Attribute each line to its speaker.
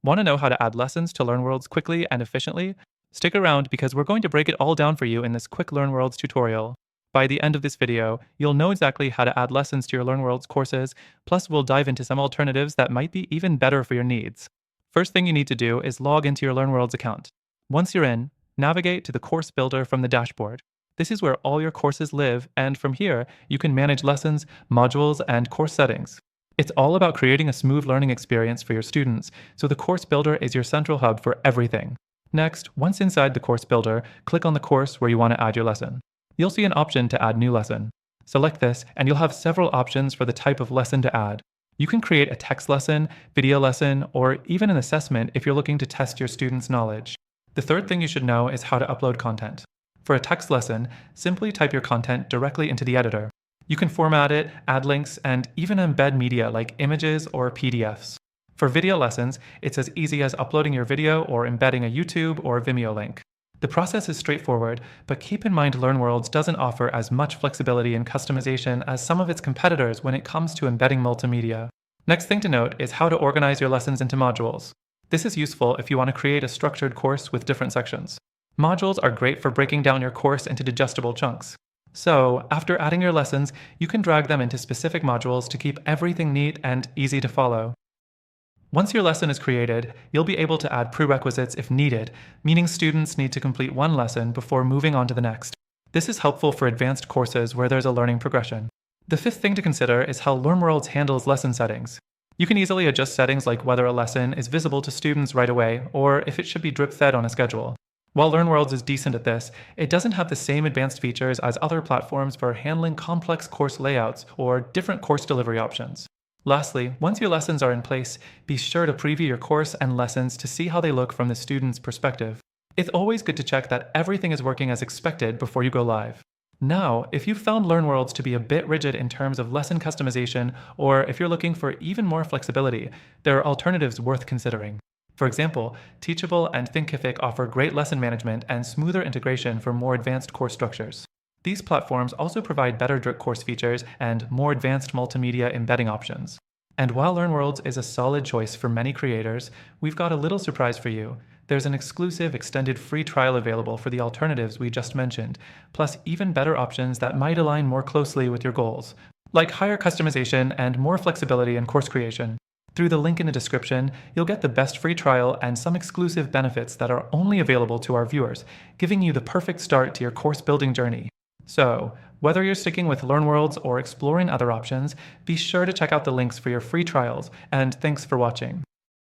Speaker 1: Want to know how to add lessons to LearnWorlds quickly and efficiently? Stick around because we're going to break it all down for you in this quick LearnWorlds tutorial. By the end of this video, you'll know exactly how to add lessons to your LearnWorlds courses, plus we'll dive into some alternatives that might be even better for your needs. First thing you need to do is log into your LearnWorlds account. Once you're in, navigate to the course builder from the dashboard. This is where all your courses live, and from here, you can manage lessons, modules, and course settings. It's all about creating a smooth learning experience for your students, so the Course Builder is your central hub for everything. Next, once inside the Course Builder, click on the course where you want to add your lesson. You'll see an option to add new lesson. Select this, and you'll have several options for the type of lesson to add. You can create a text lesson, video lesson, or even an assessment if you're looking to test your students' knowledge. The third thing you should know is how to upload content. For a text lesson, simply type your content directly into the editor. You can format it, add links, and even embed media like images or PDFs. For video lessons, it's as easy as uploading your video or embedding a YouTube or Vimeo link. The process is straightforward, but keep in mind LearnWorlds doesn't offer as much flexibility and customization as some of its competitors when it comes to embedding multimedia. Next thing to note is how to organize your lessons into modules. This is useful if you want to create a structured course with different sections. Modules are great for breaking down your course into digestible chunks. So, after adding your lessons, you can drag them into specific modules to keep everything neat and easy to follow. Once your lesson is created, you'll be able to add prerequisites if needed, meaning students need to complete one lesson before moving on to the next. This is helpful for advanced courses where there's a learning progression. The fifth thing to consider is how LearnWorlds handles lesson settings. You can easily adjust settings like whether a lesson is visible to students right away or if it should be drip-fed on a schedule. While LearnWorlds is decent at this, it doesn't have the same advanced features as other platforms for handling complex course layouts or different course delivery options. Lastly, once your lessons are in place, be sure to preview your course and lessons to see how they look from the student's perspective. It's always good to check that everything is working as expected before you go live. Now, if you've found LearnWorlds to be a bit rigid in terms of lesson customization, or if you're looking for even more flexibility, there are alternatives worth considering. For example, Teachable and Thinkific offer great lesson management and smoother integration for more advanced course structures. These platforms also provide better drip course features and more advanced multimedia embedding options. And while LearnWorlds is a solid choice for many creators, we've got a little surprise for you. There's an exclusive extended free trial available for the alternatives we just mentioned, plus even better options that might align more closely with your goals, like higher customization and more flexibility in course creation. Through the link in the description, you'll get the best free trial and some exclusive benefits that are only available to our viewers, giving you the perfect start to your course building journey. So, whether you're sticking with LearnWorlds or exploring other options, be sure to check out the links for your free trials, and thanks for watching.